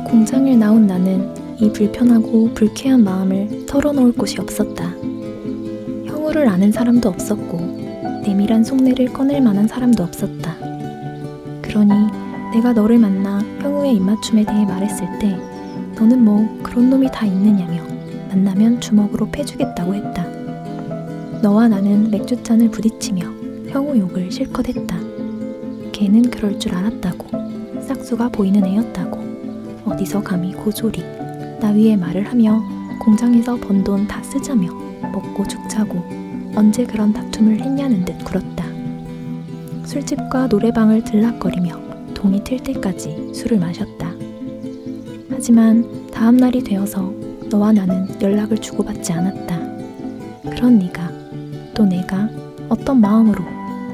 공장을 나온 나는 이 불편하고 불쾌한 마음을 털어놓을 곳이 없었다. 형우를 아는 사람도 없었고 내밀한 속내를 꺼낼 만한 사람도 없었다. 그러니 내가 너를 만나 형우의 입맞춤에 대해 말했을 때 너는 뭐 그런 놈이 다 있느냐며 만나면 주먹으로 패주겠다고 했다. 너와 나는 맥주잔을 부딪히며 형우 욕을 실컷 했다. 걔는 그럴 줄 알았다고. 싹수가 보이는 애였다고. 어디서 감히 고조리 나위의 말을 하며 공장에서 번 돈 다 쓰자며 먹고 죽자고 언제 그런 다툼을 했냐는 듯 굴었다. 술집과 노래방을 들락거리며 동이 틀 때까지 술을 마셨다. 하지만 다음 날이 되어서 너와 나는 연락을 주고받지 않았다. 그런 네가 또 내가 어떤 마음으로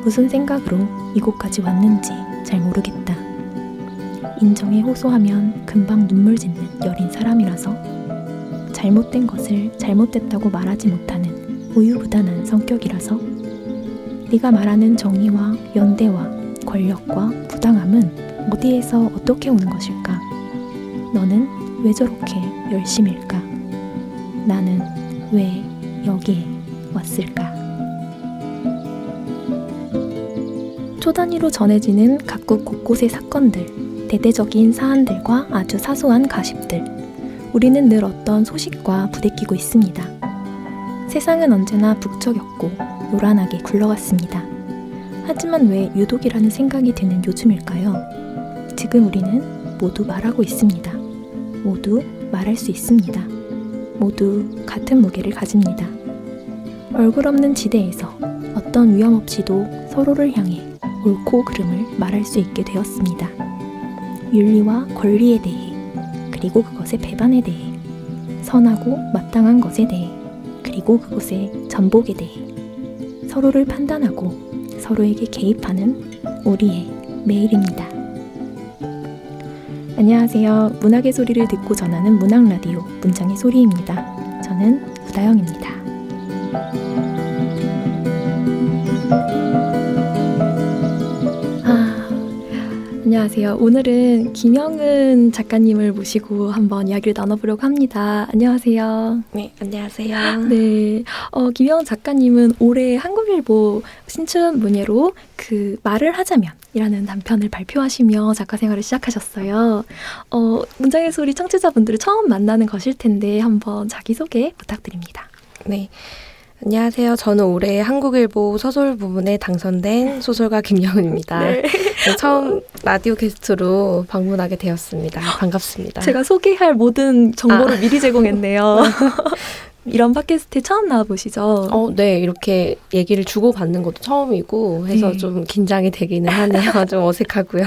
무슨 생각으로 이곳까지 왔는지 잘 모르겠다. 인정에 호소하면 금방 눈물 짓는 여린 사람이라서 잘못된 것을 잘못됐다고 말하지 못하는 우유부단한 성격이라서 네가 말하는 정의와 연대와 권력과 부당함은 어디에서 어떻게 오는 것일까? 너는 왜 저렇게 열심일까? 나는 왜 여기에 왔을까? 초단위로 전해지는 각국 곳곳의 사건들, 대대적인 사안들과 아주 사소한 가십들. 우리는 늘 어떤 소식과 부대끼고 있습니다. 세상은 언제나 북적였고 요란하게 굴러갔습니다. 하지만 왜 유독이라는 생각이 드는 요즘일까요? 지금 우리는 모두 말하고 있습니다. 모두 말할 수 있습니다. 모두 같은 무게를 가집니다. 얼굴 없는 지대에서 어떤 위험 없이도 서로를 향해 옳고 그름을 말할 수 있게 되었습니다. 윤리와 권리에 대해, 그리고 그것의 배반에 대해, 선하고 마땅한 것에 대해, 그리고 그것의 전복에 대해 서로를 판단하고 서로에게 개입하는 우리의 매일입니다. 안녕하세요. 문학의 소리를 듣고 전하는 문학라디오 문장의 소리입니다. 저는 우다영입니다. 안녕하세요. 오늘은 김영은 작가님을 모시고 한번 이야기를 나눠보려고 합니다. 안녕하세요. 네, 안녕하세요. 네, 김영은 작가님은 올해 한국일보 신춘 문예로 그 말을 하자면 이라는 단편을 발표하시며 작가 생활을 시작하셨어요. 문장의 소리 청취자분들을 처음 만나는 것일 텐데 한번 자기소개 부탁드립니다. 네. 안녕하세요. 저는 올해 한국일보 서술 부문에 당선된 소설가 김영은입니다. 네. 네, 처음 라디오 게스트로 방문하게 되었습니다. 반갑습니다. 제가 소개할 모든 정보를 미리 제공했네요. 이런 팟캐스트에 처음 나와보시죠? 네. 이렇게 얘기를 주고받는 것도 처음이고 해서 네. 좀 긴장이 되기는 하네요. 좀 어색하고요.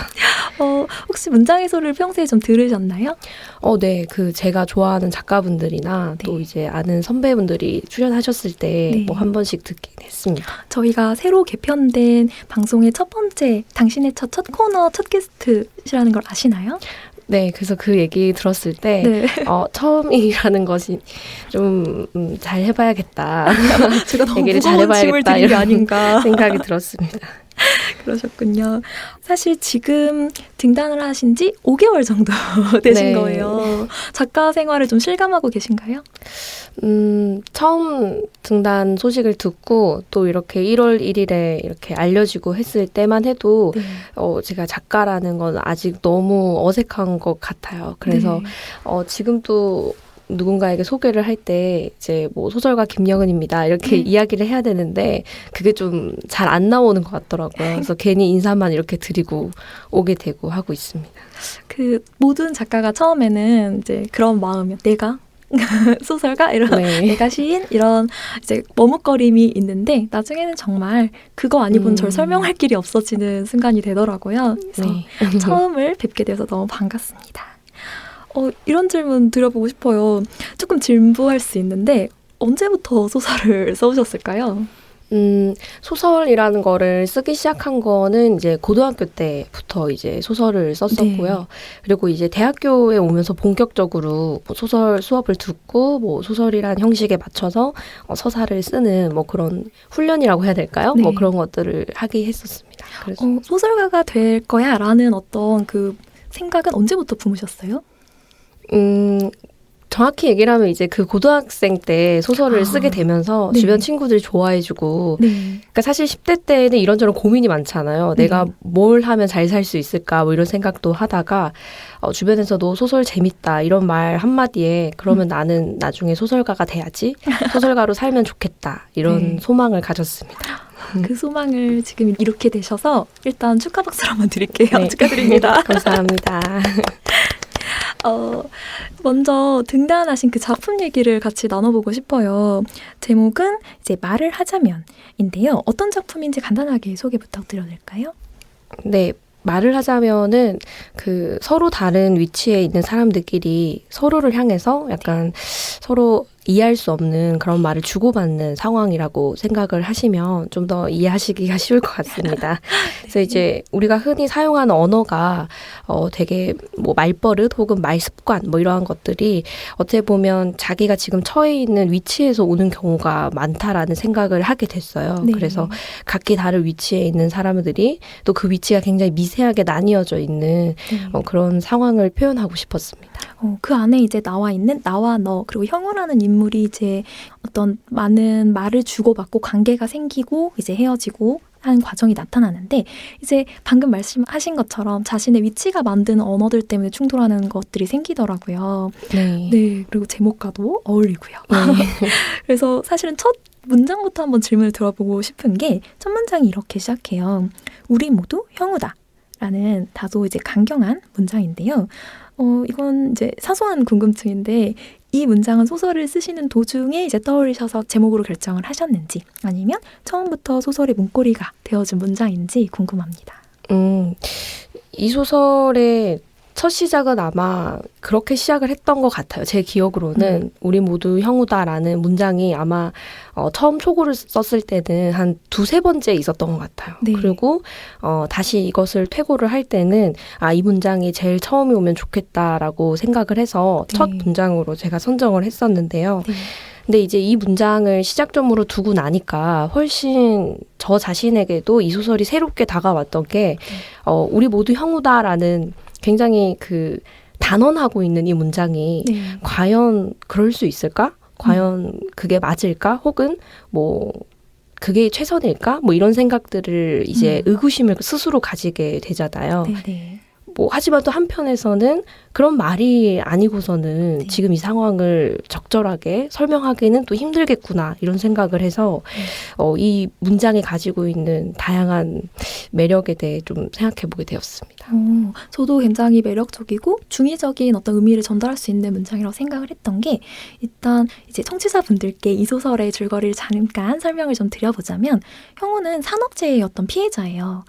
혹시 문장의 소리를 평소에 좀 들으셨나요? 네. 제가 좋아하는 작가분들이나 또 이제 아는 선배분들이 출연하셨을 때 뭐 한 번씩 듣긴 했습니다. 저희가 새로 개편된 방송의 첫 번째, 당신의 첫 코너, 첫 게스트시라는 걸 아시나요? 네, 그래서 그 얘기 들었을 때 처음이라는 것이 좀 잘 해봐야겠다. 제가 너무 얘기를 무거운 짐을 드린 게 아닌가 생각이 들었습니다. 그러셨군요. 사실 지금 등단을 하신 지 5개월 정도 되신 거예요. 작가 생활을 좀 실감하고 계신가요? 처음 등단 소식을 듣고 또 이렇게 1월 1일에 이렇게 알려지고 했을 때만 해도 제가 작가라는 건 아직 너무 어색한 것 같아요. 그래서 지금도 누군가에게 소개를 할 때 이제 뭐 소설가 김영은입니다 이렇게 이야기를 해야 되는데 그게 좀 잘 안 나오는 것 같더라고요. 그래서 괜히 인사만 이렇게 드리고 오게 되고 하고 있습니다. 그 모든 작가가 처음에는 이제 그런 마음이요. 내가 소설가 이런 내가 시인 이런 이제 머뭇거림이 있는데 나중에는 정말 그거 아니고는 절 설명할 길이 없어지는 순간이 되더라고요. 그래서 처음을 뵙게 돼서 너무 반갑습니다. 이런 질문 드려보고 싶어요. 조금 진부할 수 있는데 언제부터 소설을 써오셨을까요? 소설이라는 거를 쓰기 시작한 거는 이제 고등학교 때부터 이제 소설을 썼었고요. 그리고 이제 대학교에 오면서 본격적으로 뭐 소설 수업을 듣고 뭐 소설이란 형식에 맞춰서 서사를 쓰는 뭐 그런 훈련이라고 해야 될까요? 뭐 그런 것들을 하기 했었습니다. 그래서 소설가가 될 거야라는 어떤 그 생각은 언제부터 품으셨어요? 정확히 얘기를 하면 이제 그 고등학생 때 소설을 쓰게 되면서 네. 주변 친구들이 좋아해주고 네. 그러니까 사실 10대 때는 이런저런 고민이 많잖아요. 내가 뭘 하면 잘 살 수 있을까 뭐 이런 생각도 하다가 주변에서도 소설 재밌다 이런 말 한마디에 그러면 나는 나중에 소설가가 돼야지 소설가로 살면 좋겠다 이런 네. 소망을 가졌습니다. 그 소망을 지금 이렇게 되셔서 일단 축하 박수를 한번 드릴게요. 네. 축하드립니다. 감사합니다. 먼저 등단하신 그 작품 얘기를 같이 나눠보고 싶어요. 제목은 이제 말을 하자면인데요. 어떤 작품인지 간단하게 소개 부탁드려도 될까요? 네. 말을 하자면은 그 서로 다른 위치에 있는 사람들끼리 서로를 향해서 약간 서로 이해할 수 없는 그런 말을 주고받는 상황이라고 생각을 하시면 좀 더 이해하시기가 쉬울 것 같습니다. 그래서 이제 우리가 흔히 사용하는 언어가 되게 뭐 말버릇 혹은 말 습관 뭐 이러한 것들이 어떻게 보면 자기가 지금 처해 있는 위치에서 오는 경우가 많다라는 생각을 하게 됐어요. 네. 그래서 각기 다른 위치에 있는 사람들이 또 그 위치가 굉장히 미세하게 나뉘어져 있는 그런 상황을 표현하고 싶었습니다. 그 안에 이제 나와 있는 나와 너 그리고 형우라는 인물이 이제 어떤 많은 말을 주고받고 관계가 생기고 이제 헤어지고 하는 과정이 나타나는데 이제 방금 말씀하신 것처럼 자신의 위치가 만드는 언어들 때문에 충돌하는 것들이 생기더라고요. 네. 네, 그리고 제목과도 어울리고요. 네. 그래서 사실은 첫 문장부터 한번 질문을 들어보고 싶은 게 첫 문장이 이렇게 시작해요. 우리 모두 형우다. 라는 다소 이제 강경한 문장인데요. 이건 이제 사소한 궁금증인데 이 문장은 소설을 쓰시는 도중에 이제 떠올리셔서 제목으로 결정을 하셨는지 아니면 처음부터 소설의 문고리가 되어준 문장인지 궁금합니다. 이 소설의 첫 시작은 아마 그렇게 시작을 했던 것 같아요. 제 기억으로는 우리 모두 형우다라는 문장이 아마 처음 초고를 썼을 때는 한 두세 번째 있었던 것 같아요. 네. 그리고 다시 이것을 퇴고를 할 때는 이 문장이 제일 처음에 오면 좋겠다라고 생각을 해서 첫 문장으로 제가 선정을 했었는데요. 네. 근데 이제 이 문장을 시작점으로 두고 나니까 훨씬 저 자신에게도 이 소설이 새롭게 다가왔던 게 우리 모두 형우다라는 굉장히 그 단언하고 있는 이 문장이 과연 그럴 수 있을까? 과연 그게 맞을까? 혹은 뭐 그게 최선일까? 뭐 이런 생각들을 이제 의구심을 스스로 가지게 되잖아요. 네. 뭐 하지만 또 한편에서는 그런 말이 아니고서는 지금 이 상황을 적절하게 설명하기는 또 힘들겠구나 이런 생각을 해서 이 문장이 가지고 있는 다양한 매력에 대해 좀 생각해 보게 되었습니다. 저도 굉장히 매력적이고 중의적인 어떤 의미를 전달할 수 있는 문장이라고 생각을 했던 게 일단 이제 청취자분들께 이 소설의 줄거리를 잠깐 설명을 좀 드려보자면 형우는 산업재해의 어떤 피해자예요.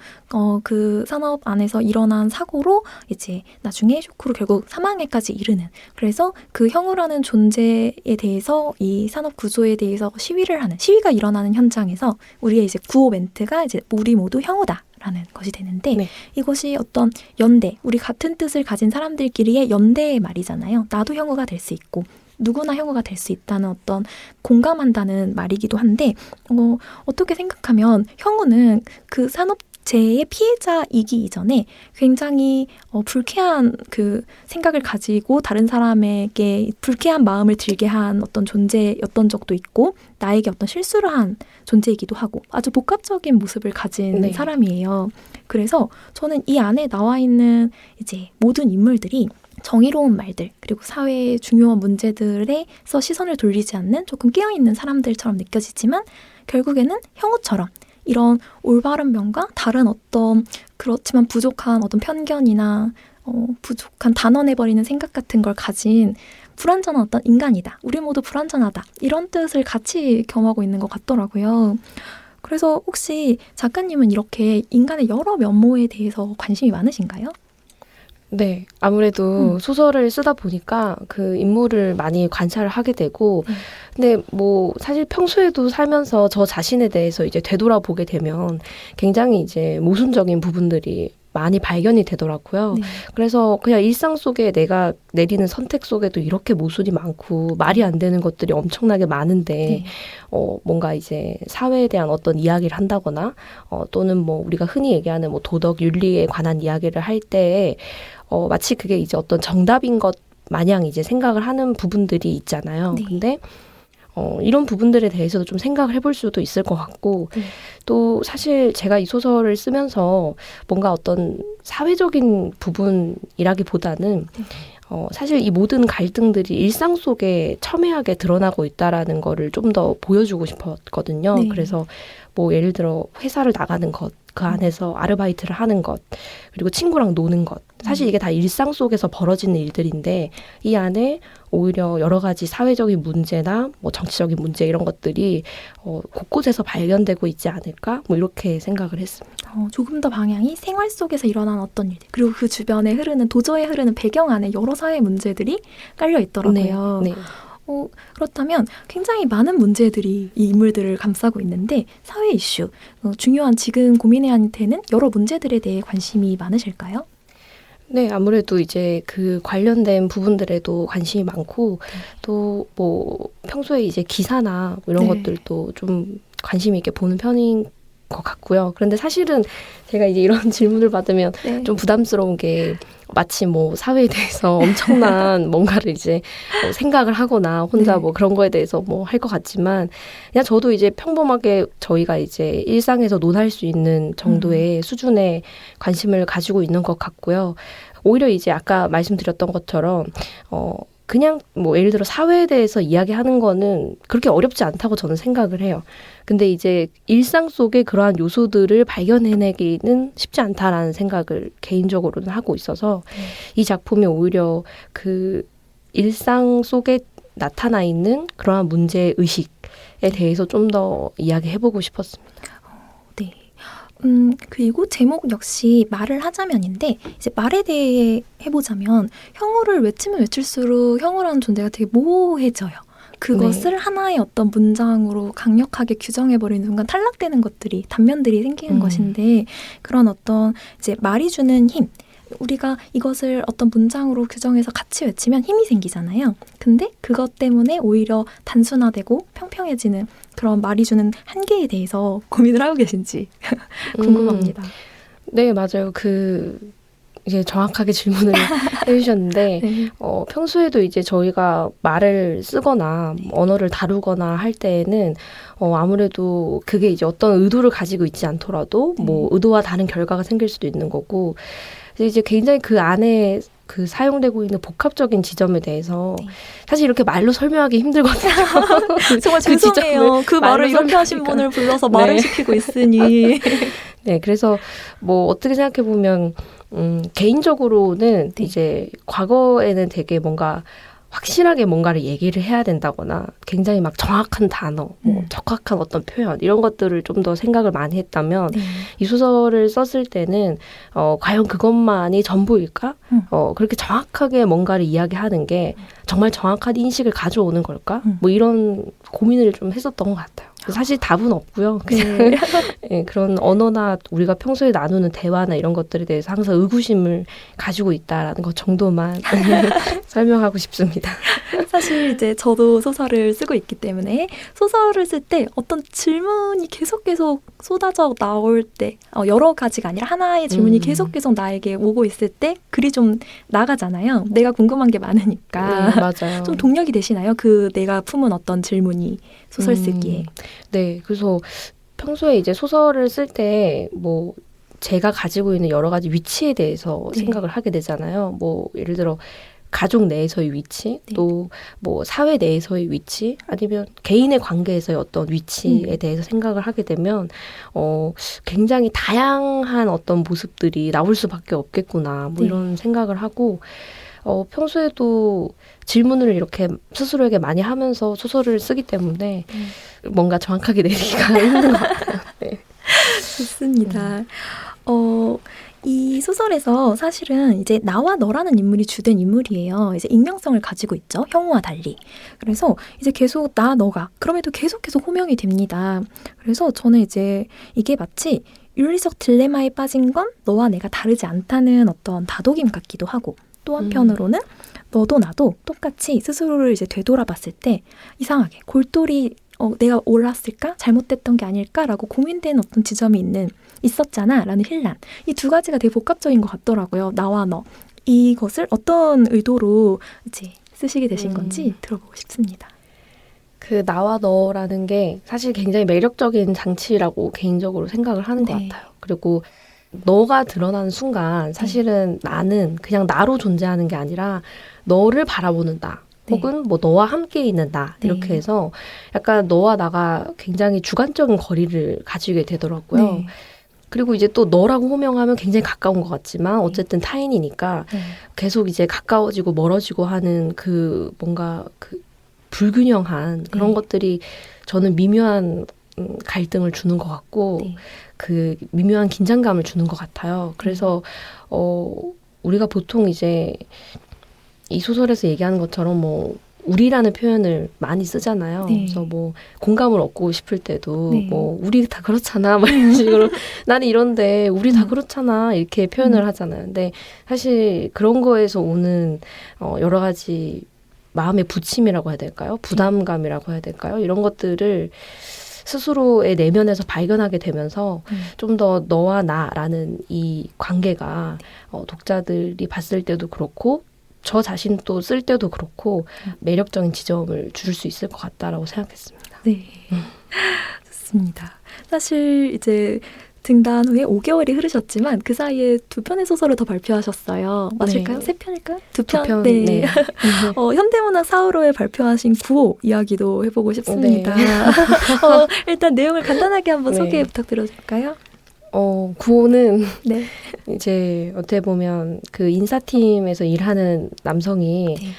그 산업 안에서 일어난 사고로 이제 나중에 쇼크로 결국 사망에까지 이르는 그래서 그 형우라는 존재에 대해서 이 산업 구조에 대해서 시위가 일어나는 현장에서 우리의 이제 구호 멘트가 이제 우리 모두 형우다. 라는 것이 되는데 이것이 어떤 연대, 우리 같은 뜻을 가진 사람들끼리의 연대의 말이잖아요. 나도 형우가 될 수 있고 누구나 형우가 될 수 있다는 어떤 공감한다는 말이기도 한데 어떻게 생각하면 형우는 그 산업재해의 피해자이기 이전에 굉장히 불쾌한 그 생각을 가지고 다른 사람에게 불쾌한 마음을 들게 한 어떤 존재였던 적도 있고 나에게 어떤 실수를 한 존재이기도 하고 아주 복합적인 모습을 가진 사람이에요. 그래서 저는 이 안에 나와 있는 모든 인물들이 정의로운 말들 그리고 사회의 중요한 문제들에서 시선을 돌리지 않는 조금 깨어있는 사람들처럼 느껴지지만 결국에는 형우처럼 이런 올바른 면과 다른 어떤 그렇지만 부족한 어떤 편견이나 부족한 단언해버리는 생각 같은 걸 가진 불완전한 어떤 인간이다. 우리 모두 불완전하다. 이런 뜻을 같이 겸하고 있는 것 같더라고요. 그래서 혹시 작가님은 이렇게 인간의 여러 면모에 대해서 관심이 많으신가요? 네, 아무래도 소설을 쓰다 보니까 그 인물을 많이 관찰을 하게 되고, 근데 뭐 사실 평소에도 살면서 저 자신에 대해서 이제 되돌아보게 되면 굉장히 이제 모순적인 부분들이 많이 발견이 되더라고요. 그래서 그냥 일상 속에 내가 내리는 선택 속에도 이렇게 모순이 많고 말이 안 되는 것들이 엄청나게 많은데 뭔가 이제 사회에 대한 어떤 이야기를 한다거나 또는 뭐 우리가 흔히 얘기하는 뭐 도덕 윤리에 관한 이야기를 할 때 마치 그게 이제 어떤 정답인 것 마냥 이제 생각을 하는 부분들이 있잖아요. 네. 근데 이런 부분들에 대해서도 좀 생각을 해볼 수도 있을 것 같고 네. 또 사실 제가 이 소설을 쓰면서 뭔가 어떤 사회적인 부분이라기보다는 사실 이 모든 갈등들이 일상 속에 첨예하게 드러나고 있다라는 거를 좀 더 보여주고 싶었거든요. 네. 그래서 뭐 예를 들어 회사를 나가는 것, 그 안에서 아르바이트를 하는 것, 그리고 친구랑 노는 것. 사실 이게 다 일상 속에서 벌어지는 일들인데 이 안에 오히려 여러 가지 사회적인 문제나 뭐 정치적인 문제 이런 것들이 곳곳에서 발견되고 있지 않을까? 뭐 이렇게 생각을 했습니다. 조금 더 방향이 생활 속에서 일어난 어떤 일들, 그리고 그 주변에 흐르는, 도저에 흐르는 배경 안에 여러 사회 문제들이 깔려 있더라고요. 네. 그렇다면 굉장히 많은 문제들이 이 인물들을 감싸고 있는데 사회 이슈, 중요한 지금 고민해야 할 때는 여러 문제들에 대해 관심이 많으실까요? 네, 아무래도 이제 그 관련된 부분들에도 관심이 많고 또 뭐 평소에 이제 기사나 뭐 이런 네. 것들도 좀 관심 있게 보는 편인 것 같고요. 그런데 사실은 제가 이제 이런 질문을 받으면 네. 좀 부담스러운 게 마치 뭐 사회에 대해서 엄청난 뭔가를 이제 생각을 하거나 혼자 네. 뭐 그런 거에 대해서 뭐 할 것 같지만 그냥 저도 이제 평범하게 저희가 이제 일상에서 논할 수 있는 정도의 수준의 관심을 가지고 있는 것 같고요. 오히려 이제 아까 말씀드렸던 것처럼 그냥 뭐 예를 들어 사회에 대해서 이야기하는 거는 그렇게 어렵지 않다고 저는 생각을 해요. 근데 이제 일상 속에 그러한 요소들을 발견해내기는 쉽지 않다라는 생각을 개인적으로는 하고 있어서 이 작품이 오히려 그 일상 속에 나타나 있는 그러한 문제 의식에 대해서 좀 더 이야기해보고 싶었습니다. 네. 그리고 제목 역시 말을 하자면인데, 이제 말에 대해 해보자면, 형우를 외치면 외칠수록 형우라는 존재가 되게 모호해져요. 그것을 하나의 어떤 문장으로 강력하게 규정해버리는 순간 탈락되는 것들이, 단면들이 생기는 것인데, 그런 어떤 이제 말이 주는 힘, 우리가 이것을 어떤 문장으로 규정해서 같이 외치면 힘이 생기잖아요. 근데 그것 때문에 오히려 단순화되고 평평해지는 그런 말이 주는 한계에 대해서 고민을 하고 계신지 궁금합니다. 네, 맞아요. 이제 정확하게 질문을 해주셨는데, 네. 평소에도 이제 저희가 말을 쓰거나 언어를 다루거나 할 때에는 아무래도 그게 이제 어떤 의도를 가지고 있지 않더라도 뭐 의도와 다른 결과가 생길 수도 있는 거고, 이제 굉장히 그 안에 그 사용되고 있는 복합적인 지점에 대해서 사실 이렇게 말로 설명하기 힘들거든요. 정말 죄송해요. 그 말을 이렇게 하신 분을 불러서 말을 시키고 있으니. 네, 그래서 뭐 어떻게 생각해 보면 개인적으로는 이제 과거에는 되게 뭔가 확실하게 뭔가를 얘기를 해야 된다거나 굉장히 막 정확한 단어, 뭐 적확한 어떤 표현 이런 것들을 좀 더 생각을 많이 했다면 이 소설을 썼을 때는 과연 그것만이 전부일까? 그렇게 정확하게 뭔가를 이야기하는 게 정말 정확한 인식을 가져오는 걸까? 뭐 이런 고민을 좀 했었던 것 같아요. 사실 답은 없고요. 그냥 네, 그런 언어나 우리가 평소에 나누는 대화나 이런 것들에 대해서 항상 의구심을 가지고 있다라는 것 정도만 설명하고 싶습니다. 사실 이제 저도 소설을 쓰고 있기 때문에 소설을 쓸 때 어떤 질문이 계속 쏟아져 나올 때, 여러 가지가 아니라 하나의 질문이 계속 나에게 오고 있을 때 글이 좀 나가잖아요. 내가 궁금한 게 많으니까. 네, 맞아요. 좀 동력이 되시나요? 그 내가 품은 어떤 질문이 소설 쓰기에. 네, 그래서 평소에 이제 소설을 쓸 때 뭐 제가 가지고 있는 여러 가지 위치에 대해서 생각을 하게 되잖아요. 뭐 예를 들어 가족 내에서의 위치, 또 뭐 사회 내에서의 위치, 아니면 개인의 관계에서의 어떤 위치에 대해서 생각을 하게 되면 굉장히 다양한 어떤 모습들이 나올 수밖에 없겠구나, 뭐 이런 생각을 하고 평소에도 질문을 이렇게 스스로에게 많이 하면서 소설을 쓰기 때문에 뭔가 정확하게 내리기가 힘든 것 같아요. 네. 좋습니다. 이 소설에서 사실은 이제 나와 너라는 인물이 주된 인물이에요. 이제 익명성을 가지고 있죠. 형우와 달리. 그래서 이제 계속 나, 너가 그럼에도 계속해서 호명이 됩니다. 그래서 저는 이제 이게 마치 윤리적 딜레마에 빠진 건 너와 내가 다르지 않다는 어떤 다독임 같기도 하고, 또 한편으로는 너도 나도 똑같이 스스로를 이제 되돌아봤을 때 이상하게 골똘히 내가 옳았을까? 잘못됐던 게 아닐까라고 고민되는 어떤 지점이 있었잖아 라는 힐난. 이 두 가지가 되게 복합적인 것 같더라고요. 나와 너. 이것을 어떤 의도로 이제 쓰시게 되신 건지 들어보고 싶습니다. 그 나와 너라는 게 사실 굉장히 매력적인 장치라고 개인적으로 생각을 하는 것 네. 같아요. 그리고 너가 드러나는 순간 사실은 나는 그냥 나로 존재하는 게 아니라 너를 바라보는 나 네. 혹은 뭐 너와 함께 있는 나 이렇게 네. 해서 약간 너와 나가 굉장히 주관적인 거리를 가지게 되더라고요. 네. 그리고 이제 또 너라고 호명하면 굉장히 가까운 것 같지만 어쨌든 타인이니까 네. 계속 이제 가까워지고 멀어지고 하는 그 뭔가 그 불균형한 그런 네. 것들이 저는 미묘한 갈등을 주는 것 같고 네. 그 미묘한 긴장감을 주는 것 같아요. 그래서 우리가 보통 이제 이 소설에서 얘기하는 것처럼 뭐 우리라는 표현을 많이 쓰잖아요. 네. 그래서 뭐 공감을 얻고 싶을 때도 네. 뭐 우리 다 그렇잖아 막 이런 식으로 나는 이런데 우리 다 그렇잖아 이렇게 표현을 하잖아요. 근데 사실 그런 거에서 오는 여러 가지 마음의 부침이라고 해야 될까요? 부담감이라고 해야 될까요? 이런 것들을 스스로의 내면에서 발견하게 되면서 좀 더 너와 나라는 이 관계가 독자들이 봤을 때도 그렇고 저 자신도 쓸 때도 그렇고 매력적인 지점을 줄 수 있을 것 같다라고 생각했습니다. 네. 좋습니다. 사실 이제 등단 후에 5개월이 흐르셨지만 그 사이에 2편의 소설을 더 발표하셨어요. 맞을까요? 네. 3편일까요? 2편. 네. 네. 현대문학 4호로에 발표하신 9호 이야기도 해보고 싶습니다. 네. 일단 내용을 간단하게 한번 네. 소개 부탁드려도 될까요? 구호는 네. 이제 어떻게 보면 그 인사팀에서 일하는 남성이 네.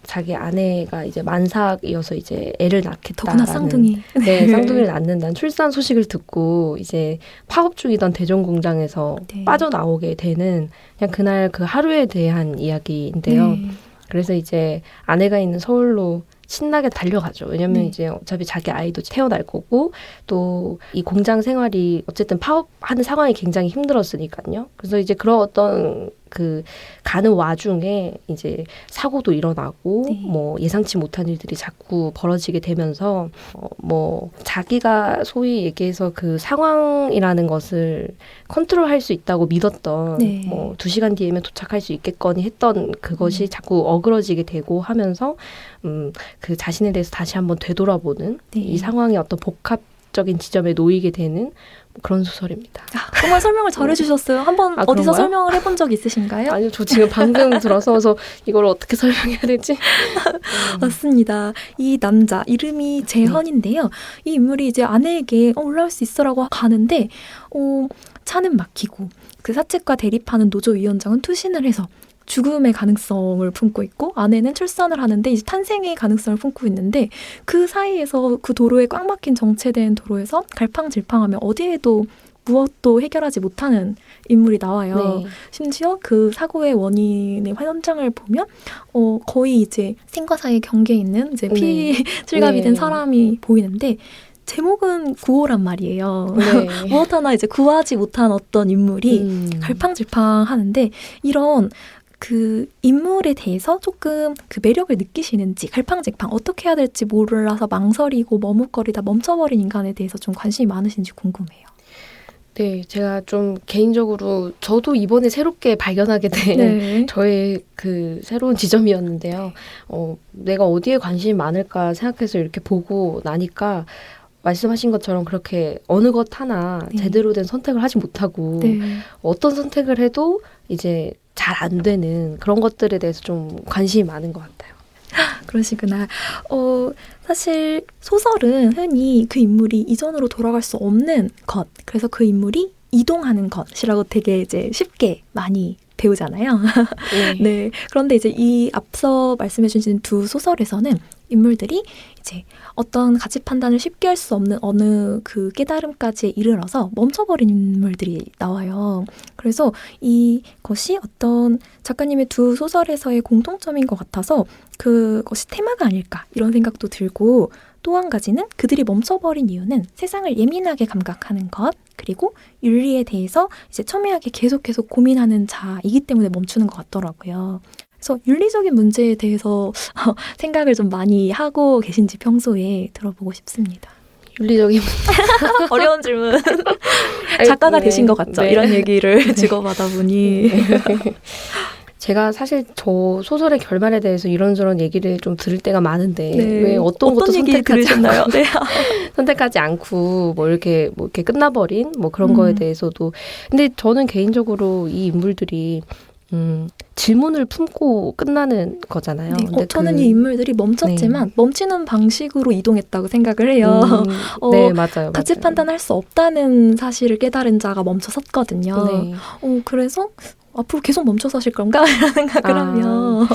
자기 아내가 이제 만삭이어서 이제 애를 낳겠다라는 더구나 쌍둥이. 네, 쌍둥이를 낳는다는 출산 소식을 듣고 이제 파업 중이던 대전 공장에서 네. 빠져나오게 되는 그냥 그날 그 하루에 대한 이야기인데요. 네. 그래서 이제 아내가 있는 서울로 신나게 달려가죠. 왜냐면 네. 이제 어차피 자기 아이도 태어날 거고 또 이 공장 생활이 어쨌든 파업하는 상황이 굉장히 힘들었으니까요. 그래서 이제 그런 어떤 그 가는 와중에 이제 사고도 일어나고 네. 뭐 예상치 못한 일들이 자꾸 벌어지게 되면서 뭐 자기가 소위 얘기해서 그 상황이라는 것을 컨트롤할 수 있다고 믿었던 네. 뭐 2시간 뒤에면 도착할 수 있겠거니 했던 그것이 자꾸 어그러지게 되고 하면서 그 자신에 대해서 다시 한번 되돌아보는 네. 이 상황의 어떤 복합적인 지점에 놓이게 되는 그런 소설입니다. 정말 설명을 잘해주셨어요. 한번 어디서 그런가요? 설명을 해본 적 있으신가요? 아니요, 저 지금 방금 들어서서 이걸 어떻게 설명해야 되지? 맞습니다. 이 남자 이름이 재헌인데요. 이 인물이 이제 아내에게 올라올 수 있어라고 가는데 차는 막히고 그 사측과 대립하는 노조위원장은 투신을 해서 죽음의 가능성을 품고 있고 아내는 출산을 하는데 이제 탄생의 가능성을 품고 있는데 그 사이에서 그 도로에 꽉 막힌 정체된 도로에서 갈팡질팡하며 어디에도 무엇도 해결하지 못하는 인물이 나와요. 네. 심지어 그 사고의 원인의 현장을 보면 거의 이제 생과 사의 경계에 있는 이제 피 출갑이 된 네. 사람이 보이는데 제목은 구호란 말이에요. 네. 무엇 하나 이제 구하지 못한 어떤 인물이 갈팡질팡하는데 이런 그 인물에 대해서 조금 그 매력을 느끼시는지 갈팡질팡 어떻게 해야 될지 몰라서 망설이고 머뭇거리다 멈춰버린 인간에 대해서 좀 관심이 많으신지 궁금해요. 네, 제가 좀 개인적으로 저도 이번에 새롭게 발견하게 된 네. 저의 그 새로운 지점이었는데요. 내가 어디에 관심이 많을까 생각해서 이렇게 보고 나니까 말씀하신 것처럼 그렇게 어느 것 하나 네. 제대로 된 선택을 하지 못하고 네. 어떤 선택을 해도 이제 잘 안 되는 그런 것들에 대해서 좀 관심이 많은 것 같아요. 그러시구나. 사실 소설은 흔히 그 인물이 이전으로 돌아갈 수 없는 것, 그래서 그 인물이 이동하는 것이라고 되게 이제 쉽게 많이 배우잖아요. 네. 네. 그런데 이제 이 앞서 말씀해 주신 두 소설에서는 인물들이 이제 어떤 가치 판단을 쉽게 할 수 없는 어느 그 깨달음까지 이르러서 멈춰버린 인물들이 나와요. 그래서 이것이 어떤 작가님의 두 소설에서의 공통점인 것 같아서 그것이 테마가 아닐까 이런 생각도 들고 또 한 가지는 그들이 멈춰버린 이유는 세상을 예민하게 감각하는 것 그리고 윤리에 대해서 이제 첨예하게 계속 고민하는 자이기 때문에 멈추는 것 같더라고요. 그래서 윤리적인 문제에 대해서 생각을 좀 많이 하고 계신지 평소에 들어보고 싶습니다. 윤리적인 어려운 질문. 작가가 되신 것 같죠? 네. 이런 얘기를 주고받아 보니. 제가 사실 저 소설의 결말에 대해서 이런저런 얘기를 좀 들을 때가 많은데 네. 왜 어떤 것도 얘기 선택하지 들으셨나요? 않고, 네. 선택하지 않고 뭐 이렇게 끝나버린 뭐 그런 거에 대해서도. 근데 저는 개인적으로 이 인물들이 질문을 품고 끝나는 거잖아요. 네. 근데 저는 이 인물들이 멈췄지만 멈추는 방식으로 이동했다고 생각을 해요. 네, 맞아요. 가치 맞아요. 판단할 수 없다는 사실을 깨달은 자가 멈춰섰거든요. 네. 그래서 앞으로 계속 멈춰 서실 건가? 이런 생각을 하며.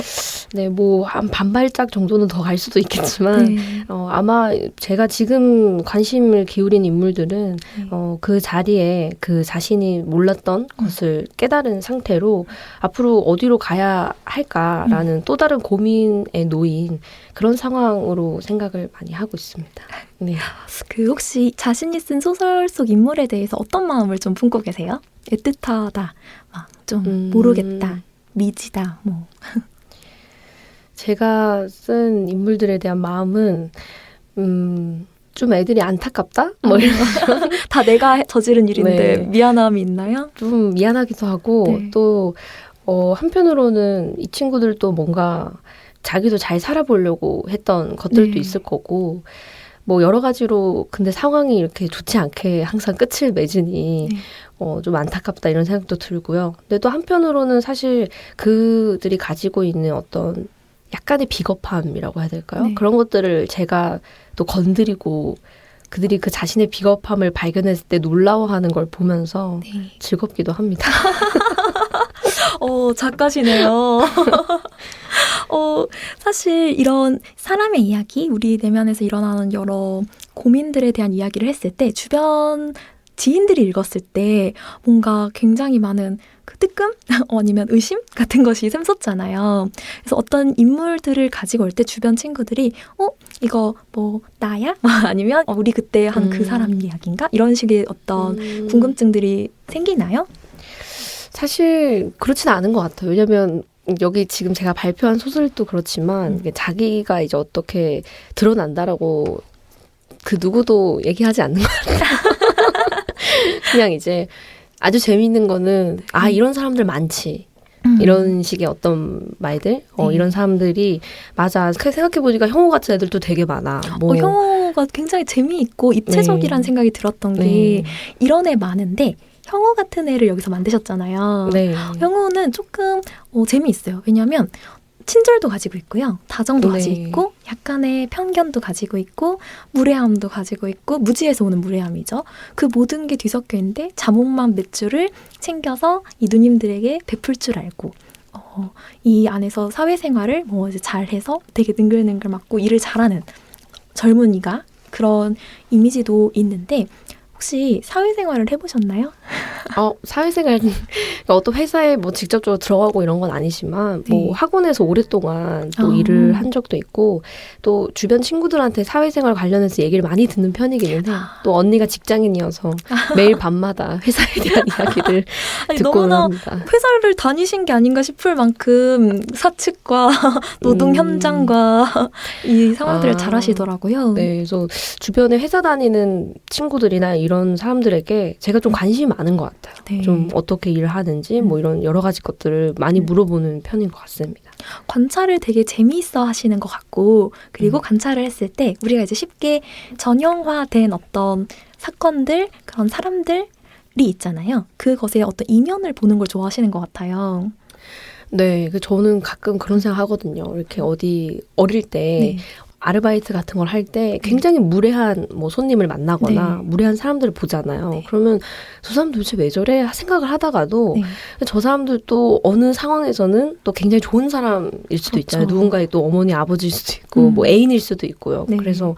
네, 뭐 한 반발짝 정도는 더 갈 수도 있겠지만 네. 아마 제가 지금 관심을 기울인 인물들은 네. 그 자리에 그 자신이 몰랐던 것을 깨달은 상태로 앞으로 어디로 가야 할까라는 또 다른 고민에 놓인 그런 상황으로 생각을 많이 하고 있습니다. 네. 혹시 자신이 쓴 소설 속 인물에 대해서 어떤 마음을 좀 품고 계세요? 애틋하다, 막 좀 모르겠다, 미지다, 뭐. 제가 쓴 인물들에 대한 마음은 좀 애들이 안타깝다? 뭐 이런 다 내가 저지른 일인데 네. 미안함이 있나요? 좀 미안하기도 하고 네. 또 한편으로는 이 친구들도 뭔가 자기도 잘 살아보려고 했던 것들도 네. 있을 거고 뭐 여러 가지로 근데 상황이 이렇게 좋지 않게 항상 끝을 맺으니 네. 좀 안타깝다 이런 생각도 들고요. 근데 또 한편으로는 사실 그들이 가지고 있는 어떤 약간의 비겁함이라고 해야 될까요? 네. 그런 것들을 제가 또 건드리고 그들이 그 자신의 비겁함을 발견했을 때 놀라워하는 걸 보면서 네. 즐겁기도 합니다. 작가시네요. 사실 이런 사람의 이야기, 우리 내면에서 일어나는 여러 고민들에 대한 이야기를 했을 때 주변 지인들이 읽었을 때 뭔가 굉장히 많은 그 뜨끔? 아니면 의심? 같은 것이 샘솟잖아요. 그래서 어떤 인물들을 가지고 올 때 주변 친구들이 이거 뭐 나야? 아니면 우리 그때 한 그 사람 이야기인가? 이런 식의 어떤 궁금증들이 생기나요? 사실 그렇진 않은 것 같아요. 왜냐면 여기 지금 제가 발표한 소설도 그렇지만 이게 자기가 이제 어떻게 드러난다라고 그 누구도 얘기하지 않는 것 같아요. 그냥 이제 아주 재미있는 거는 이런 사람들 많지. 이런 식의 어떤 말들, 이런 사람들이 맞아. 생각해보니까 형우 같은 애들도 되게 많아. 뭐. 형우가 굉장히 재미있고 입체적이라는 생각이 들었던 게 이런 애 많은데 형우 같은 애를 여기서 만드셨잖아요. 네. 형우는 조금 재미있어요. 왜냐하면 친절도 가지고 있고요. 다정도 가지고 있고 약간의 편견도 가지고 있고 무례함도 가지고 있고 무지에서 오는 무례함이죠. 그 모든 게 뒤섞여 있는데 자몽만 몇 줄을 챙겨서 이 누님들에게 베풀 줄 알고 이 안에서 사회생활을 뭐 이제 잘해서 되게 능글능글 맞고 일을 잘하는 젊은이가 그런 이미지도 있는데 혹시 사회생활을 해보셨나요? 사회생활, 그러니까 어떤 회사에 뭐 직접적으로 들어가고 이런 건 아니지만, 뭐 학원에서 오랫동안 또 일을 한 적도 있고, 또 주변 친구들한테 사회생활 관련해서 얘기를 많이 듣는 편이기는 해요. 또 언니가 직장인이어서 매일 밤마다 회사에 대한 이야기를 듣고는 합니다. 회사를 다니신 게 아닌가 싶을 만큼 사측과 노동 현장과 이 상황들을 잘 하시더라고요. 네, 그래서 주변에 회사 다니는 친구들이나 이런 사람들에게 제가 좀 관심이 많은 것 같아요. 네. 좀 어떻게 일을 하는지 뭐 이런 여러 가지 것들을 많이 물어보는 편인 것 같습니다. 관찰을 되게 재미있어 하시는 것 같고 그리고 관찰을 했을 때 우리가 이제 쉽게 전형화된 어떤 사건들, 그런 사람들이 있잖아요. 그것의 어떤 이면을 보는 걸 좋아하시는 것 같아요. 네, 저는 가끔 그런 생각 하거든요. 이렇게 어디 어릴 때 아르바이트 같은 걸 할 때 굉장히 무례한 뭐 손님을 만나거나 무례한 사람들을 보잖아요. 그러면 저 사람 도대체 왜 저래 생각을 하다가도 저 사람들도 어느 상황에서는 또 굉장히 좋은 사람일 수도 있잖아요. 누군가의 또 어머니 아버지일 수도 있고 뭐 애인일 수도 있고요. 그래서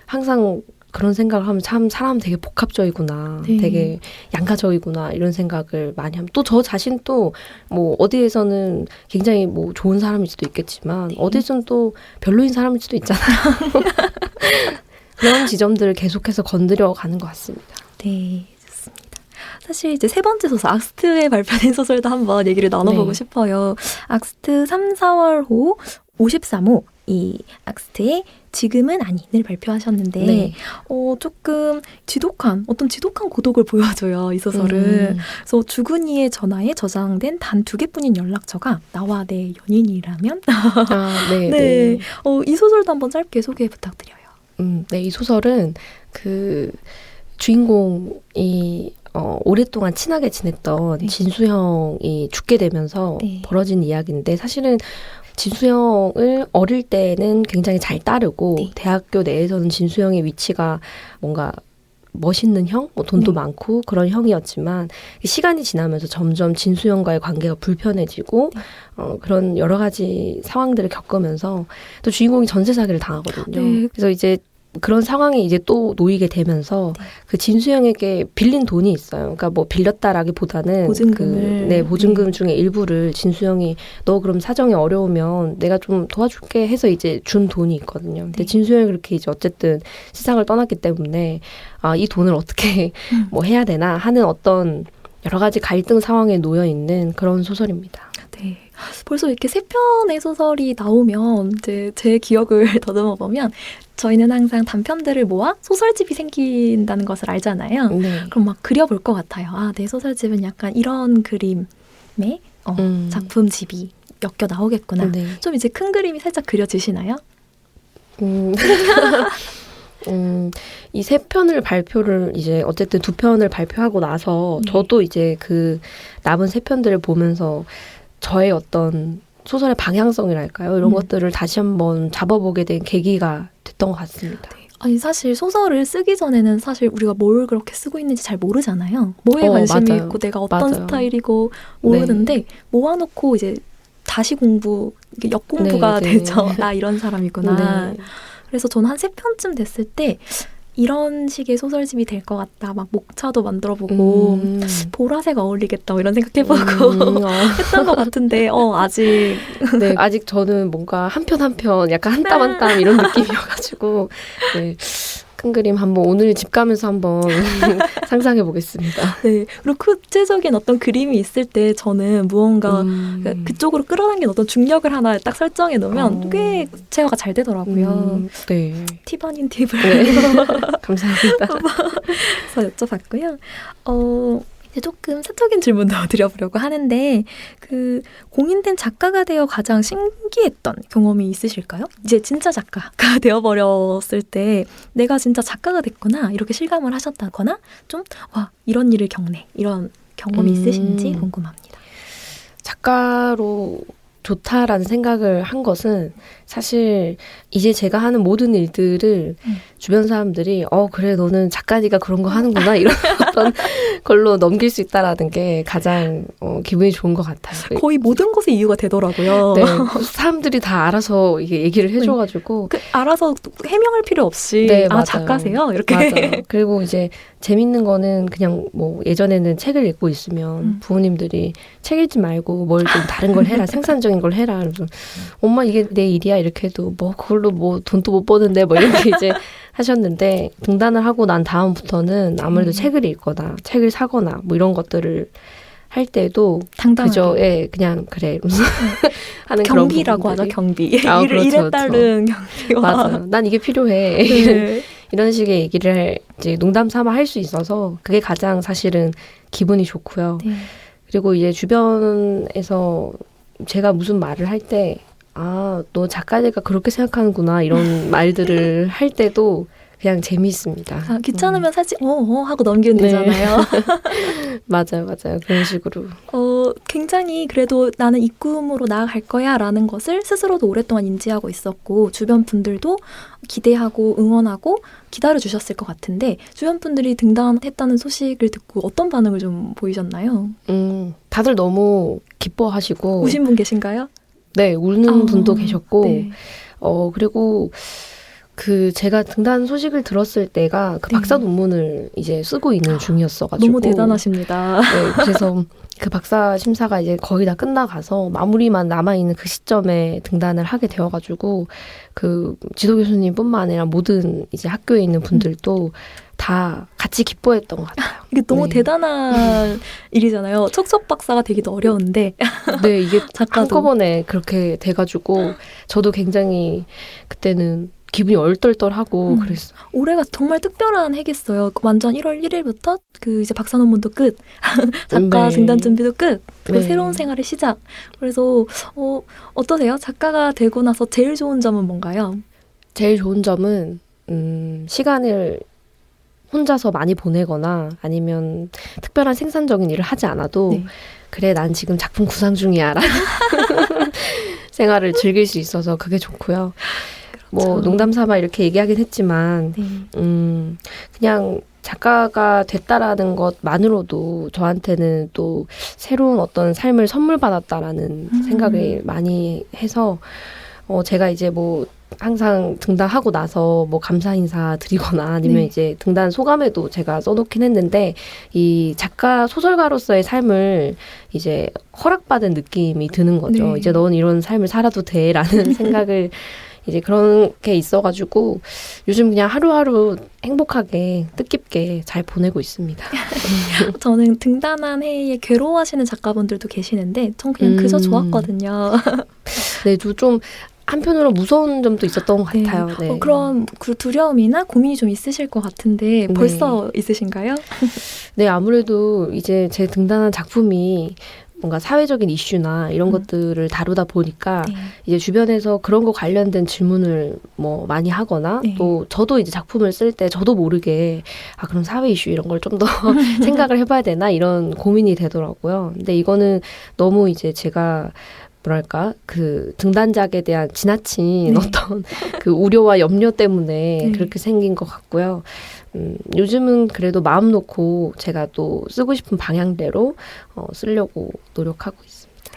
항상 그런 생각을 하면 참 사람 되게 복합적이구나. 되게 양가적이구나. 이런 생각을 많이 하면 또 저 자신도 뭐 어디에서는 굉장히 뭐 좋은 사람일 수도 있겠지만 어디에서는 또 별로인 사람일 수도 있잖아요. 그런 지점들을 계속해서 건드려 가는 것 같습니다. 네, 좋습니다. 사실 이제 세 번째 소설 악스트에 발표된 소설도 한번 얘기를 나눠보고 싶어요. 악스트 3, 4월호 53호 이 악스트의 지금은 아니를 발표하셨는데 네. 조금 어떤 지독한 고독을 보여줘요, 이 소설은. 그래서 주근이의 전화에 저장된 단 2개뿐인 연락처가 나와 내 연인이라면? 네. 네. 이 소설도 한번 짧게 소개 부탁드려요. 네, 이 소설은 그 주인공이 오랫동안 친하게 지냈던 네. 진수형이 죽게 되면서 네. 벌어진 이야기인데 사실은 진수형을 어릴 때는 굉장히 잘 따르고 네. 대학교 내에서는 진수형의 위치가 뭔가 멋있는 형, 뭐 돈도 네. 많고 그런 형이었지만 시간이 지나면서 점점 진수형과의 관계가 불편해지고 그런 여러 가지 상황들을 겪으면서 또 주인공이 전세 사기를 당하거든요. 네. 그래서 이제 그런 상황에 이제 또 놓이게 되면서 네. 그 진수형에게 빌린 돈이 있어요. 그러니까 뭐 빌렸다라기보다는 보증금을. 보증금 중에 일부를 진수형이 너 그럼 사정이 어려우면 내가 좀 도와줄게 해서 이제 준 돈이 있거든요. 근데 네. 진수형이 그렇게 이제 어쨌든 세상을 떠났기 때문에 이 돈을 어떻게 뭐 해야 되나 하는 어떤 여러 가지 갈등 상황에 놓여 있는 그런 소설입니다. 네. 벌써 이렇게 3편의 소설이 나오면 이제 제 기억을 더듬어 보면 저희는 항상 단편들을 모아 소설집이 생긴다는 것을 알잖아요. 네. 그럼 막 그려볼 것 같아요. 내 소설집은 약간 이런 그림의 작품집이 엮여 나오겠구나. 네. 좀 이제 큰 그림이 살짝 그려지시나요? 이 3편을 발표를 이제 어쨌든 2편을 발표하고 나서 네. 저도 이제 그 남은 3편들을 보면서 저의 어떤 소설의 방향성이랄까요? 이런 것들을 다시 한번 잡아보게 된 계기가 됐던 것 같습니다. 아니 사실 소설을 쓰기 전에는 사실 우리가 뭘 그렇게 쓰고 있는지 잘 모르잖아요. 뭐에 관심이 맞아요. 있고 내가 어떤 맞아요. 스타일이고 모르는데 모아놓고 이제 다시 이게 역공부가 네, 네. 되죠. 나 이런 사람이구나. 네. 그래서 저는 한 3편쯤 됐을 때 이런 식의 소설집이 될 것 같다. 막 목차도 만들어보고 보라색 어울리겠다 뭐 이런 생각해보고 했던 것 같은데 아직 네, 아직 저는 뭔가 한 편 한 편 약간 한 땀 한 땀 이런 느낌이어가지고 네, 큰 그림 한번 오늘 집 가면서 한번 상상해 보겠습니다. 네. 그리고 구체적인 어떤 그림이 있을 때 저는 무언가 그쪽으로 끌어당긴 어떤 중력을 하나 딱 설정해 놓으면 꽤 제어가 잘 되더라고요. 네. 팁 아닌 팁을 감사합니다. 그래서 여쭤봤고요. 이제 조금 사적인 질문도 드려보려고 하는데 그 공인된 작가가 되어 가장 신기했던 경험이 있으실까요? 이제 진짜 작가가 되어버렸을 때 내가 진짜 작가가 됐구나 이렇게 실감을 하셨다거나 좀 와 이런 일을 겪네 이런 경험이 있으신지 궁금합니다. 작가로 좋다라는 생각을 한 것은 사실 이제 제가 하는 모든 일들을 주변 사람들이 그래 너는 작가니까 그런 거 하는구나 이런 어떤 걸로 넘길 수 있다라는 게 가장 기분이 좋은 것 같아요. 거의 모든 것에 이유가 되더라고요. 네, 사람들이 다 알아서 이게 얘기를 해줘가지고 알아서 해명할 필요 없이 네, 맞아요. 작가세요? 이렇게. 맞아요. 그리고 이제 재밌는 거는 그냥 뭐 예전에는 책을 읽고 있으면 부모님들이 책 읽지 말고 뭘 좀 다른 걸 해라 생산적인 걸 해라. 그래서 엄마 이게 내 일이야 이렇게 해도 뭐 그걸로 뭐 돈도 못 버는데 뭐 이렇게 이제 하셨는데 등단을 하고 난 다음부터는 아무래도 책을 읽거나 책을 사거나 뭐 이런 것들을 할 때도 당당하게. 그저 그냥 그래 하는 경비라고 그런 하죠. 부분들이. 경비. 그렇죠, 일에 따른 경비와. 맞아요. 난 이게 필요해. 네. 이런 식의 얘기를 이제 농담 삼아 할 수 있어서 그게 가장 사실은 기분이 좋고요. 네. 그리고 이제 주변에서 제가 무슨 말을 할 때 너 작가니까 그렇게 생각하는구나 이런 말들을 할 때도 그냥 재미있습니다. 귀찮으면 살짝 하고 넘기면 네. 되잖아요. 맞아요. 그런 식으로. 굉장히 그래도 나는 이 꿈으로 나아갈 거야 라는 것을 스스로도 오랫동안 인지하고 있었고 주변 분들도 기대하고 응원하고 기다려주셨을 것 같은데 주변 분들이 등단했다는 소식을 듣고 어떤 반응을 좀 보이셨나요? 다들 너무 기뻐하시고 우신 분 계신가요? 네, 우는 분도 계셨고 네. 그리고 제가 등단 소식을 들었을 때가 그 네. 박사 논문을 이제 쓰고 있는 중이었어가지고. 너무 대단하십니다. 네, 그래서 그 박사 심사가 이제 거의 다 끝나가서 마무리만 남아있는 그 시점에 등단을 하게 되어가지고 그 지도 교수님뿐만 아니라 모든 이제 학교에 있는 분들도 다 같이 기뻐했던 것 같아요. 이게 너무 네. 대단한 일이잖아요. 척척 박사가 되기도 어려운데. 네, 이게 작가도. 한꺼번에 그렇게 돼가지고 저도 굉장히 그때는 기분이 얼떨떨하고 그랬어요. 올해가 정말 특별한 해겠어요. 완전 1월 1일부터 그 이제 박사 논문도 끝, 작가 네. 등단 준비도 끝, 그리고 네. 새로운 생활의 시작. 그래서 어떠세요? 작가가 되고 나서 제일 좋은 점은 뭔가요? 제일 좋은 점은 시간을 혼자서 많이 보내거나 아니면 특별한 생산적인 일을 하지 않아도 네. 그래 난 지금 작품 구상 중이야 라는 생활을 즐길 수 있어서 그게 좋고요. 뭐 농담 삼아 이렇게 얘기하긴 했지만 네. 그냥 작가가 됐다라는 것만으로도 저한테는 또 새로운 어떤 삶을 선물 받았다라는 생각을 많이 해서 제가 이제 뭐 항상 등단하고 나서 뭐 감사 인사 드리거나 아니면 네. 이제 등단 소감에도 제가 써놓긴 했는데 이 작가 소설가로서의 삶을 이제 허락받은 느낌이 드는 거죠. 네. 이제 넌 이런 삶을 살아도 돼라는 생각을 이제 그런 게 있어가지고 요즘 그냥 하루하루 행복하게 뜻깊게 잘 보내고 있습니다. 저는 등단한 해에 괴로워하시는 작가분들도 계시는데 전 그냥 그저 좋았거든요. 네, 좀 한편으로 무서운 점도 있었던 것 네. 같아요. 네. 그럼 그 두려움이나 고민이 좀 있으실 것 같은데 벌써 있으신가요? 네, 아무래도 이제 제 등단한 작품이 뭔가 사회적인 이슈나 이런 것들을 다루다 보니까 네. 이제 주변에서 그런 거 관련된 질문을 뭐 많이 하거나 네. 또 저도 이제 작품을 쓸 때 저도 모르게 그럼 사회 이슈 이런 걸 좀 더 생각을 해봐야 되나 이런 고민이 되더라고요. 근데 이거는 너무 이제 제가 뭐랄까 그 등단작에 대한 지나친 네. 어떤 그 우려와 염려 때문에 네. 그렇게 생긴 것 같고요. 요즘은 그래도 마음 놓고 제가 또 쓰고 싶은 방향대로 쓰려고 노력하고 있습니다.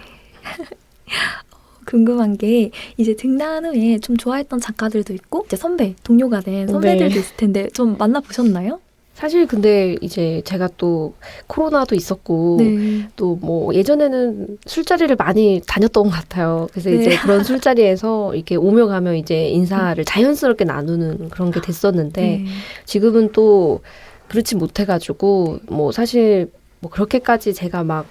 궁금한 게 이제 등단 후에 좀 좋아했던 작가들도 있고 이제 선배, 동료가 된 선배들도 네. 있을 텐데 좀 만나보셨나요? 사실 근데 이제 제가 또 코로나도 있었고 네. 또 뭐 예전에는 술자리를 많이 다녔던 것 같아요. 그래서 네. 이제 그런 술자리에서 이렇게 오며 가며 이제 인사를 자연스럽게 나누는 그런 게 됐었는데 네. 지금은 또 그렇지 못해가지고 뭐 사실 뭐 그렇게까지 제가 막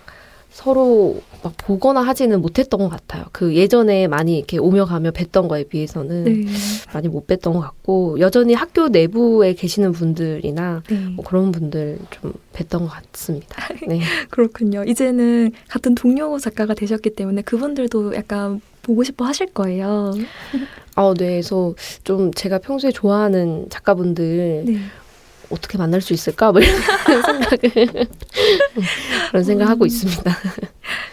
서로 막 보거나 하지는 못했던 것 같아요. 그 예전에 많이 이렇게 오며 가며 뵀던 거에 비해서는 네. 많이 못 뵀던 것 같고 여전히 학교 내부에 계시는 분들이나 네. 뭐 그런 분들 좀 뵀던 것 같습니다. 네. 그렇군요. 이제는 같은 동료 작가가 되셨기 때문에 그분들도 약간 보고 싶어 하실 거예요. 네. 그래서 좀 제가 평소에 좋아하는 작가분들 네. 어떻게 만날 수 있을까? 뭐 이런 생각을 그런 생각하고 있습니다.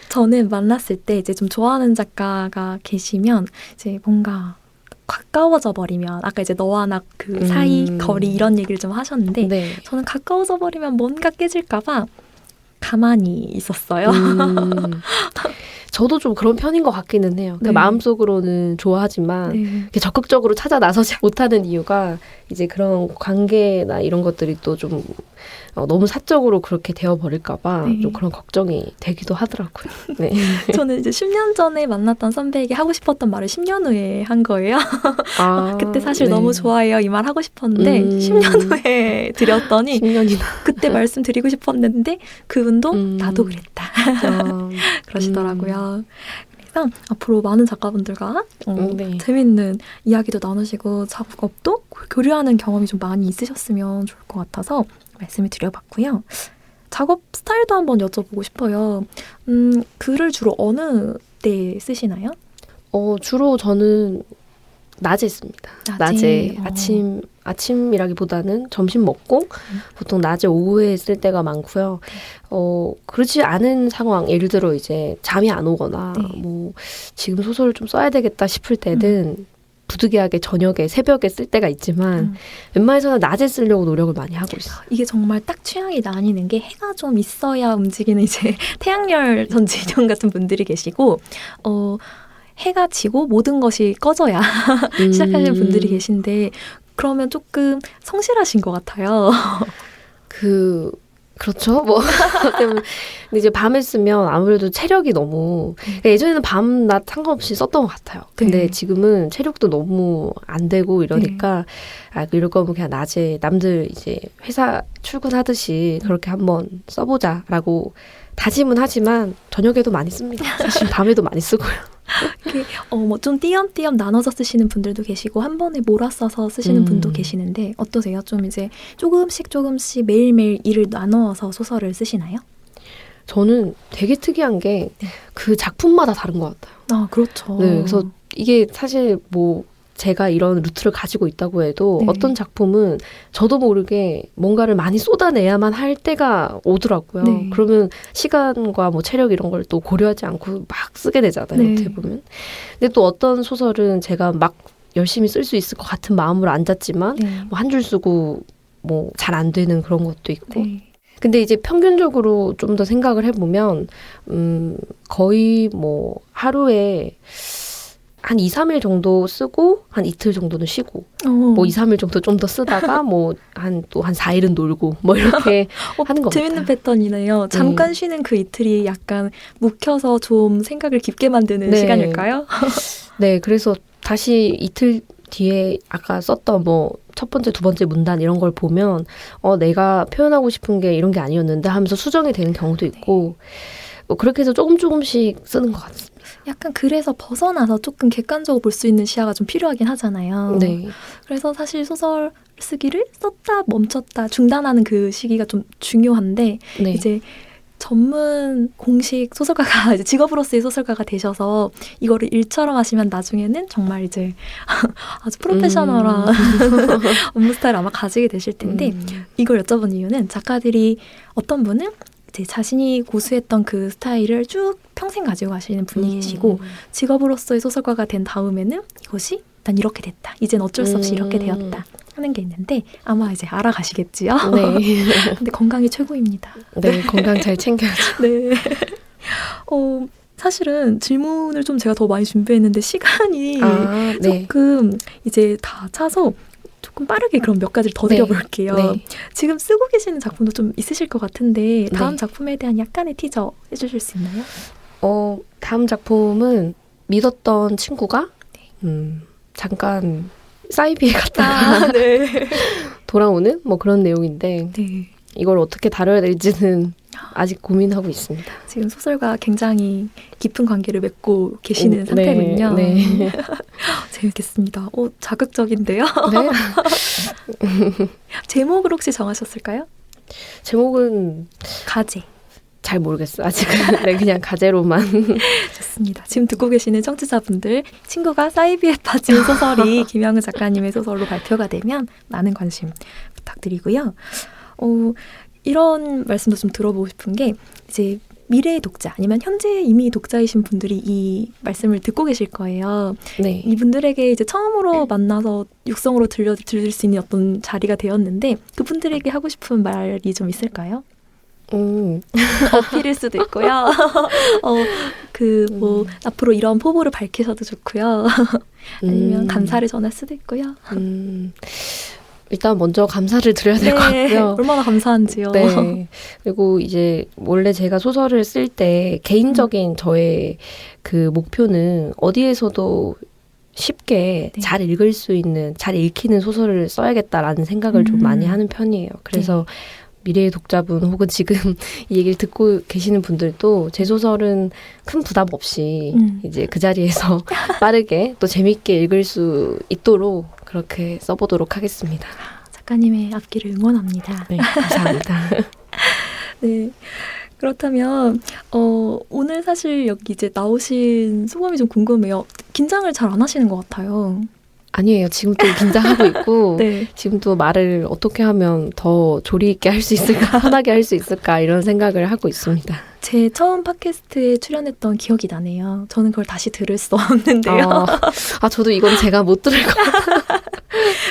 저는 만났을 때 이제 좀 좋아하는 작가가 계시면 이제 뭔가 가까워져 버리면 아까 이제 너와 나 그 사이 거리 이런 얘기를 좀 하셨는데 네. 저는 가까워져 버리면 뭔가 깨질까 봐 가만히 있었어요. 저도 좀 그런 편인 것 같기는 해요. 네. 마음속으로는 좋아하지만 네. 이렇게 적극적으로 찾아 나서지 못하는 이유가 이제 그런 관계나 이런 것들이 또 좀 너무 사적으로 그렇게 되어버릴까 봐 네. 좀 그런 걱정이 되기도 하더라고요. 네. 저는 이제 10년 전에 만났던 선배에게 하고 싶었던 말을 10년 후에 한 거예요. 그때 사실 네. 너무 좋아해요. 이 말 하고 싶었는데 10년 후에 드렸더니 10년이나 그때 말씀드리고 싶었는데 그분도 나도 그랬다. 그러시더라고요. 그래서 앞으로 많은 작가분들과 네. 재밌는 이야기도 나누시고 작업도 교류하는 경험이 좀 많이 있으셨으면 좋을 것 같아서 말씀을 드려봤고요. 작업 스타일도 한번 여쭤보고 싶어요. 글을 주로 어느 때 쓰시나요? 주로 저는 낮에 씁니다. 낮에 아침이라기보다는 점심 먹고 보통 낮에 오후에 쓸 때가 많고요. 그렇지 않은 상황, 예를 들어 이제 잠이 안 오거나 네. 뭐 지금 소설을 좀 써야 되겠다 싶을 때는 부득이하게 저녁에 새벽에 쓸 때가 있지만 웬만해서는 낮에 쓰려고 노력을 많이 하고 있어요. 이게 정말 딱 취향이 나뉘는 게 해가 좀 있어야 움직이는 이제 태양열 전지전 같은 분들이 계시고 해가 지고 모든 것이 꺼져야 시작하시는 분들이 계신데 그러면 조금 성실하신 것 같아요. 그렇죠. 뭐 근데 이제 밤에 쓰면 아무래도 체력이 너무 그러니까 예전에는 밤, 낮 상관없이 썼던 것 같아요. 근데 네. 지금은 체력도 너무 안 되고 이러니까 이럴 거면 그냥 낮에 남들 이제 회사 출근하듯이 그렇게 한번 써보자라고 다짐은 하지만 저녁에도 많이 씁니다. 사실 밤에도 많이 쓰고요. 이렇게 뭐 좀 띄엄띄엄 나눠서 쓰시는 분들도 계시고 한 번에 몰아써서 쓰시는 분도 계시는데 어떠세요? 좀 이제 조금씩 매일매일 일을 나누어서 소설을 쓰시나요? 저는 되게 특이한 게 그 작품마다 다른 것 같아요. 아, 그렇죠. 네, 그래서 이게 사실 뭐 제가 이런 루트를 가지고 있다고 해도 네. 어떤 작품은 저도 모르게 뭔가를 많이 쏟아내야만 할 때가 오더라고요. 네. 그러면 시간과 뭐 체력 이런 걸 또 고려하지 않고 막 쓰게 되잖아요. 네. 어떻게 보면. 근데 또 어떤 소설은 제가 막 열심히 쓸 수 있을 것 같은 마음으로 앉았지만 네. 뭐 한 줄 쓰고 뭐 잘 안 되는 그런 것도 있고. 네. 근데 이제 평균적으로 좀 더 생각을 해보면 거의 뭐 하루에 한 2, 3일 정도 쓰고 한 이틀 정도는 쉬고 뭐 2, 3일 정도 좀 더 쓰다가 뭐 한 4일은 놀고 뭐 이렇게 하는 것 재밌는 같아요. 패턴이네요. 잠깐 쉬는 그 이틀이 약간 묵혀서 좀 생각을 깊게 만드는 네. 시간일까요? 네, 그래서 다시 이틀 뒤에 아까 썼던 뭐 첫 번째, 두 번째 문단 이런 걸 보면 내가 표현하고 싶은 게 이런 게 아니었는데 하면서 수정이 되는 경우도 있고 뭐 그렇게 해서 조금씩 쓰는 것 같습니다. 약간 그래서 벗어나서 조금 객관적으로 볼 수 있는 시야가 좀 필요하긴 하잖아요. 네. 그래서 사실 소설 쓰기를 썼다 멈췄다 중단하는 그 시기가 좀 중요한데 네. 이제 전문 공식 소설가가 이제 직업으로서의 소설가가 되셔서 이거를 일처럼 하시면 나중에는 정말 이제 아주 프로페셔널한 업무 스타일을 아마 가지게 되실 텐데 이걸 여쭤본 이유는 작가들이 어떤 분은 이제 자신이 고수했던 그 스타일을 쭉 평생 가지고 가시는 분이 계시고 직업으로서의 소설가가 된 다음에는 이것이 난 이렇게 됐다. 이젠 어쩔 수 없이 이렇게 되었다. 하는 게 있는데 아마 이제 알아가시겠지요. 네. 근데 건강이 최고입니다. 네, 건강 잘 챙겨야죠. 네. 사실은 질문을 좀 제가 더 많이 준비했는데 시간이 네. 조금 이제 다 차서 조금 빠르게 그럼 몇 가지를 더 네. 드려볼게요. 네. 지금 쓰고 계시는 작품도 좀 있으실 것 같은데 다음 네. 작품에 대한 약간의 티저 해주실 수 있나요? 다음 작품은 믿었던 친구가 잠깐 사이비에 갔다가 네. 돌아오는 뭐 그런 내용인데 네. 이걸 어떻게 다뤄야 될지는 아직 고민하고 있습니다. 지금 소설과 굉장히 깊은 관계를 맺고 계시는 상태군요. 네. 재밌겠습니다. 자극적인데요. 네. 제목을 혹시 정하셨을까요? 제목은 가제. 잘 모르겠어요. 아직은. 네, 그냥 가제로만. 좋습니다. 지금 듣고 계시는 청취자분들, 친구가 사이비에 빠진 소설이 김양은 작가님의 소설로 발표가 되면 많은 관심 부탁드리고요. 이런 말씀도 좀 들어보고 싶은 게 이제 미래의 독자 아니면 현재 이미 독자이신 분들이 이 말씀을 듣고 계실 거예요. 네. 이분들에게 이제 처음으로 만나서 육성으로 들려드릴 수 있는 어떤 자리가 되었는데 그분들에게 하고 싶은 말이 좀 있을까요? 어필일 수도 있고요. 앞으로 이런 포부를 밝히셔도 좋고요. 아니면 감사를 전할 수도 있고요. 일단 먼저 감사를 드려야 될 것 같고요. 얼마나 감사한지요. 네. 그리고 이제 원래 제가 소설을 쓸 때 개인적인 저의 그 목표는 어디에서도 쉽게 잘 읽을 수 있는, 잘 읽히는 소설을 써야겠다라는 생각을 좀 많이 하는 편이에요. 그래서 미래의 독자분 혹은 지금 이 얘기를 듣고 계시는 분들도 제 소설은 큰 부담 없이 이제 그 자리에서 빠르게 또 재밌게 읽을 수 있도록 그렇게 써보도록 하겠습니다. 작가님의 앞길을 응원합니다. 네, 감사합니다. 네. 그렇다면 오늘 사실 여기 이제 나오신 소감이 좀 궁금해요. 긴장을 잘 안 하시는 것 같아요. 아니에요. 지금도 긴장하고 있고 네. 지금도 말을 어떻게 하면 더 조리 있게 할 수 있을까, 편하게 할 수 있을까 이런 생각을 하고 있습니다. 제 처음 팟캐스트에 출연했던 기억이 나네요. 저는 그걸 다시 들을 수 없는데요. 저도 이건 제가 못 들을 것 같아요.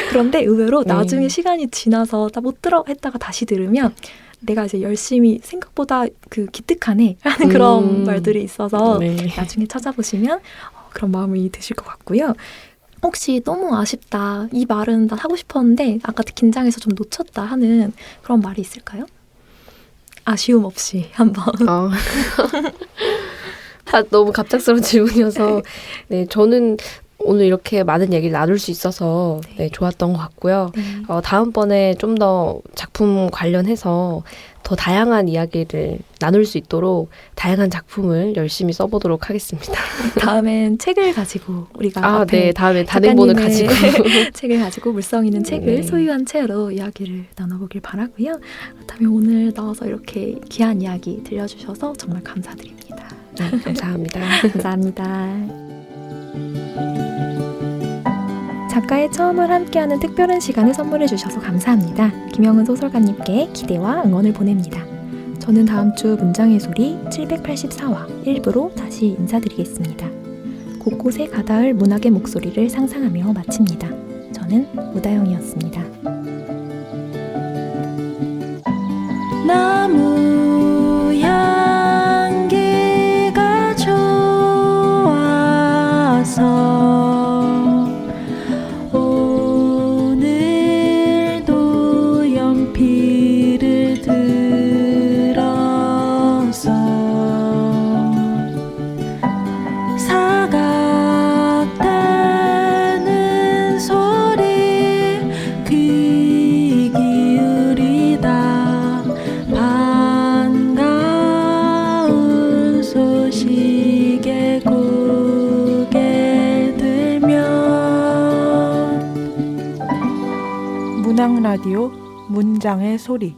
그런데 의외로 나중에 시간이 지나서 나 못 들어 했다가 다시 들으면 내가 이제 열심히 생각보다 기특하네 하는 그런 말들이 있어서 나중에 찾아보시면 그런 마음이 드실 것 같고요. 혹시 너무 아쉽다, 이 말은 난 하고 싶었는데 아까 긴장해서 좀 놓쳤다 하는 그런 말이 있을까요? 아쉬움 없이 한번. 너무 갑작스러운 질문이어서 네, 저는 오늘 이렇게 많은 얘기를 나눌 수 있어서 네, 좋았던 것 같고요. 네. 다음번에 좀 더 작품 관련해서 더 다양한 이야기를 나눌 수 있도록 다양한 작품을 열심히 써보도록 하겠습니다. 다음엔 책을 가지고 우리가 앞에 네, 다음에 단행본을 가지고 책을 가지고 물성 있는 책을 네. 소유한 채로 이야기를 나눠보길 바라고요. 그렇다면 오늘 나와서 이렇게 귀한 이야기 들려주셔서 정말 감사드립니다. 네, 감사합니다. 감사합니다. 작가의 처음을 함께하는 특별한 시간을 선물해 주셔서 감사합니다. 김영은 소설가님께 기대와 응원을 보냅니다. 저는 다음 주 문장의 소리 784화 1부로 다시 인사드리겠습니다. 곳곳에 가닿을 문학의 목소리를 상상하며 마칩니다. 저는 우다영이었습니다. 나무 향기가 좋아서 오늘도 연필을 들어서 사각대는 소리 귀 기울이다 반가운 소식에 고개 들면 문학 라디오 문장의 소리